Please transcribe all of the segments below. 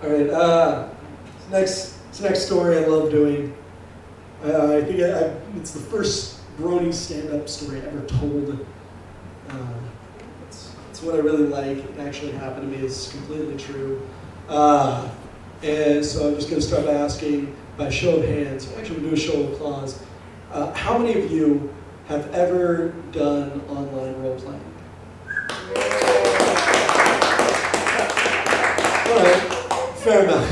All right. This next story I love doing. I think it's the first Brony stand-up story ever told. It's what I really like. It actually happened to me. It's completely true. And so I'm just going to start by asking, by show of hands, actually we'll do a show of applause. How many of you have ever done online role-playing? All right, fair amount.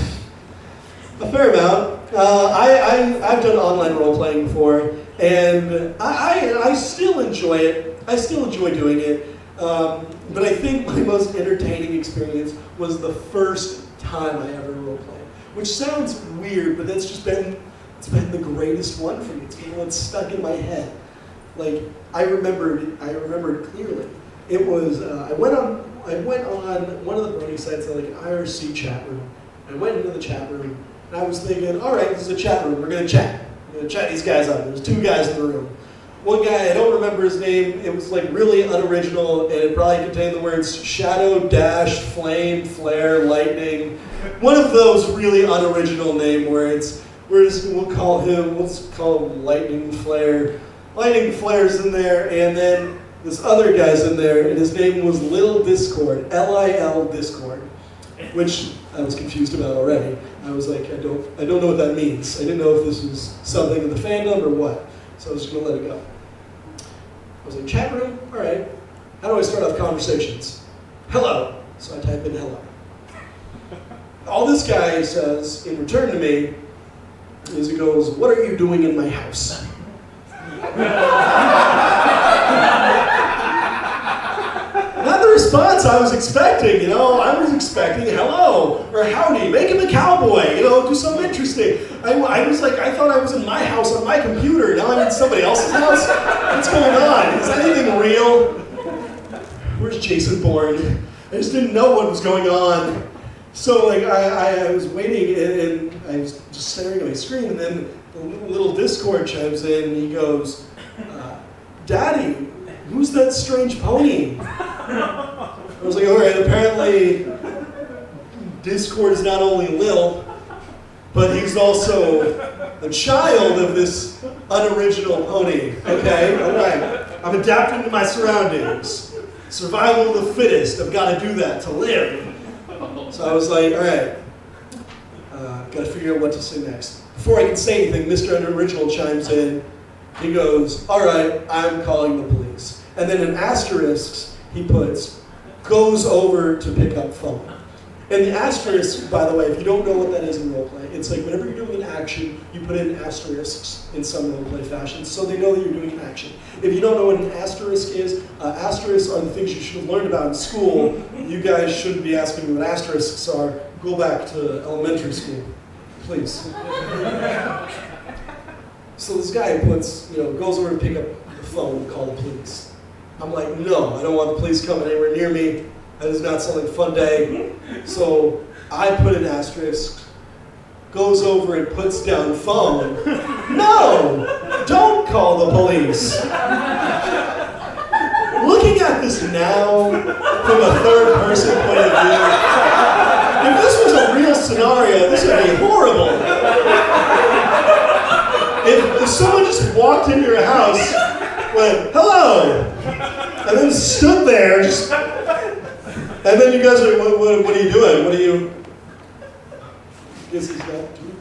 A fair amount. I've done online role-playing before, and I still enjoy it. I still enjoy doing it. But I think my most entertaining experience was the first time I ever role-played, which sounds weird, but it's been the greatest one for me. It's been what's stuck in my head. Like I remember it clearly. It was I went on one of the Brony sites, like an IRC chat room. I went into the chat room and I was thinking, all right, this is a chat room. We're gonna chat. We're gonna chat these guys up. There's two guys in the room. One guy, I don't remember his name. It was like really unoriginal, and it probably contained the words shadow, dash, flame, flare, lightning. One of those really unoriginal name words. We'll call him Lightning Flare. Lightning Flare's in there, and then this other guy's in there, and his name was Lil Discord, Lil Discord, which I was confused about already. I was like, I don't know what that means. I didn't know if this was something in the fandom or what, so I was just gonna let it go. I was like, chat room, all right. How do I start off conversations? Hello. So I type in hello. All this guy says in return to me is he goes, what are you doing in my house? Not the response I was expecting, I was expecting hello, or howdy, make him a cowboy, do something interesting. I was like, I thought I was in my house on my computer, now I'm in somebody else's house? What's going on? Is anything real? Where's Jason Bourne? I just didn't know what was going on. So like I was waiting and I was just staring at my screen, and then the little Discord chimes in and he goes, Daddy, who's that strange pony? I was like, all right, apparently Discord is not only Lil, but he's also a child of this unoriginal pony. Okay, all right. I'm adapting to my surroundings. Survival of the fittest. I've got to do that to live. So I was like, all right, got to figure out what to say next. Before I can say anything, Mr. Unoriginal chimes in. He goes, all right, I'm calling the police. And then in asterisks, he puts, goes over to pick up phone. And the asterisk, by the way, if you don't know what that is in roleplay, it's like whenever you're doing an action, you put in asterisks in some roleplay fashion, so they know that you're doing an action. If you don't know what an asterisk is, asterisks are the things you should have learned about in school. You guys shouldn't be asking me what asterisks are. Go back to elementary school, please. So this guy puts, goes over to pick up the phone and call the police. I'm like, no, I don't want the police coming anywhere near me. That is not something fun day. So I put an asterisk, goes over and puts down phone. No, don't call the police. Looking at this now from a third person point of view, if this was a real scenario, this would be horrible. If someone just walked into your house, went, hello, and then stood there, and then you guys are like, what are you doing? What are you? Guess he's not doing.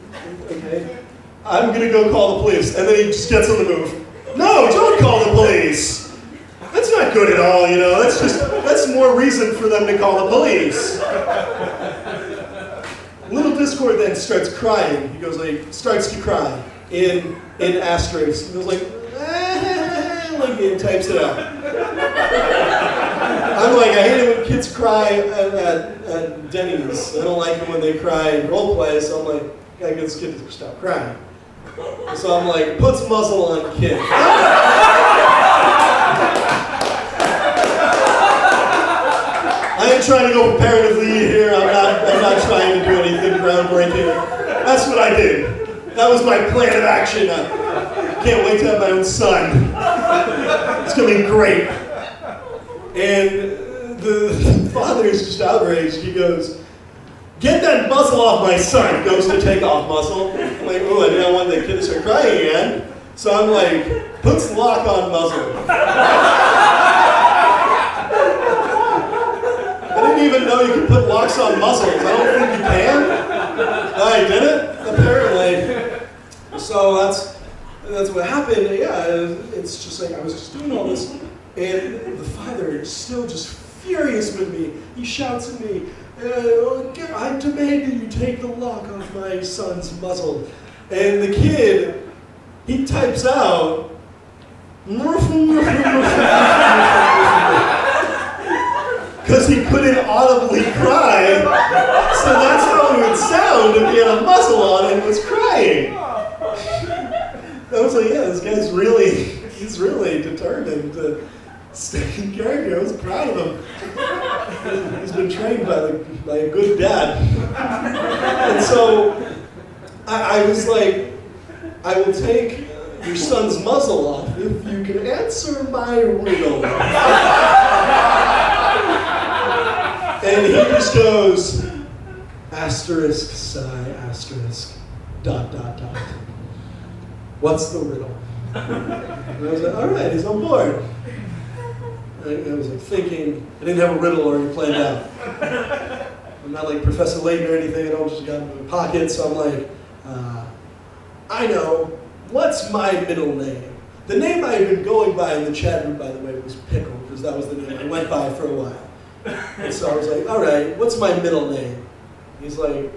Okay. I'm gonna go call the police, and then he just gets on the move. No, don't call the police. That's not good at all, That's more reason for them to call the police. Little Discord then starts crying. He goes starts to cry in asterisks. He goes like he types it out. I'm like, I hate it when kids cry at Denny's. I don't like it when they cry in roleplay, so I'm like, gotta get this kid to stop crying. So I'm like, puts muzzle on kid. I ain't trying to go comparatively here. I'm not trying to do anything groundbreaking. That's what I did. That was my plan of action. I can't wait to have my own son. It's gonna be great. And the father is just outraged. He goes, "Get that muzzle off my son," goes to take off muzzle. I'm like, "Ooh, I didn't want the kid to start crying again." So I'm like, puts lock on muzzle. I didn't even know you could put locks on muzzles. I don't think you can. I did it, apparently. So that's what happened. Yeah, it's just like I was just doing all this, and the father is still just furious with me. He shouts at me, "I demand that you take the lock off my son's muzzle." And the kid, he types out, because he couldn't audibly cry, so that's how it would sound if he had a muzzle on and was crying. I was like, yeah, this guy's he's really determined to stay in character. I was proud of him. He's been trained by a good dad. And so I was like, "I will take your son's muzzle off if you can answer my riddle." And he just goes, asterisk, sigh, asterisk, ... What's the riddle? And I was like, all right, he's on board. I was like thinking, I didn't have a riddle already planned out. I'm not like Professor Layton or anything, I don't just got it in my pocket, so I'm like, I know, what's my middle name? The name I had been going by in the chat room, by the way, was Pickle, because that was the name I went by for a while. And so I was like, all right, what's my middle name? He's like,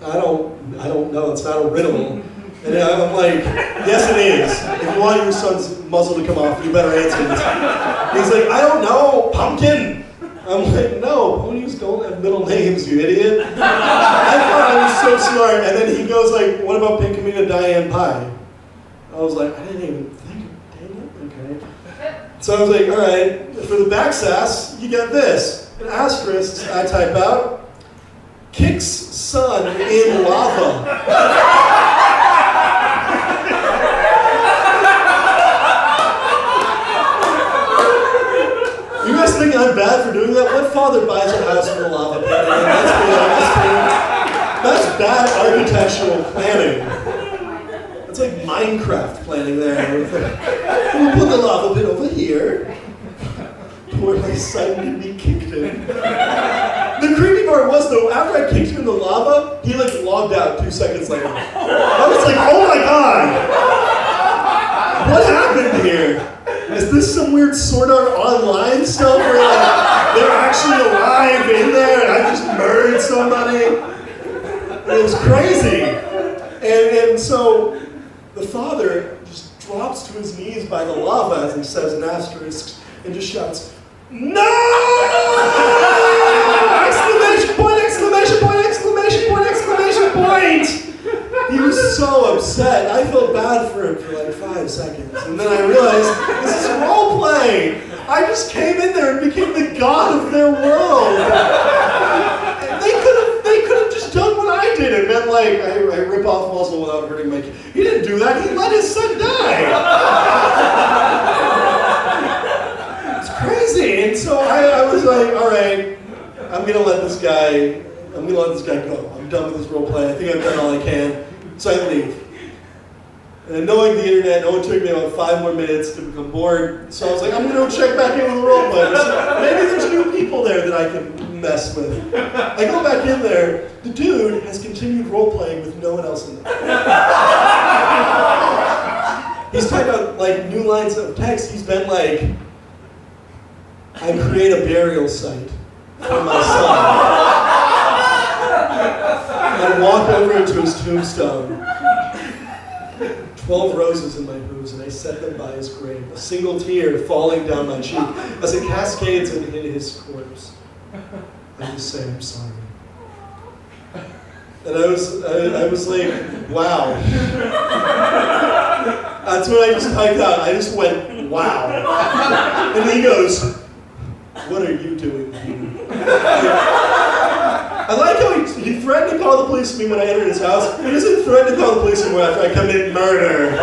I don't know, it's not a riddle. And I'm like, yes it is. If you want your son's muzzle to come off, you better answer this. He's like, I don't know, pumpkin. I'm like, no, ponies don't have middle names, you idiot. I thought I was so smart. And then he goes like, what about Pinkamena Diane Pie? I was like, I didn't even think of it, okay. So I was like, all right, for the back sass, you get this. An asterisk, I type out, kicks son in lava. You guys think I'm bad for doing that? What father buys a house in a lava pit? That's bad architectural planning. It's like Minecraft planning there. We'll put the lava pit over here, where my son can be kicked in. The creepy part was though, after I kicked him in the lava, he like logged out 2 seconds later. I was like, oh my god! What happened here? Is this some weird Sword Art Online stuff where like, they're actually alive in there and I just murdered somebody? It was crazy. And so the father just drops to his knees by the lava as he says an asterisk and just shouts, "No! Exclamation point, exclamation point, exclamation point, exclamation point!" He was so upset. I felt bad for him for like 5 seconds. And then I realized, this is role play. I just came in there and became the god of their world. They could have just done what I did. It meant like, I rip off muzzle without hurting my kid. He didn't do that. He let his son die. Crazy, and so I was like, all right, I'm gonna let this guy go. I'm done with this role play. I think I've done all I can. So I leave. And knowing the internet, it only took me about 5 more minutes to become bored. So I was like, I'm gonna go check back in with the role play. So maybe there's new people there that I can mess with. I go back in there. The dude has continued role playing with no one else in there. He's typed out like new lines of text. He's been like, I create a burial site for my son. I walk over to his tombstone. 12 roses in my hooves, and I set them by his grave. A single tear falling down my cheek as it cascades into his corpse. I just say, I'm sorry. And I was like, wow. That's what I just typed out. I just went, wow. And he goes, what are you doing here? I like how he threatened to call the police on me when I entered his house. He doesn't threaten to call the police on me after I commit murder.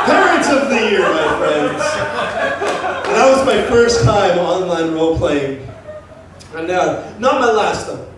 Parents of the year, my friends. And that was my first time online role-playing. And not my last though.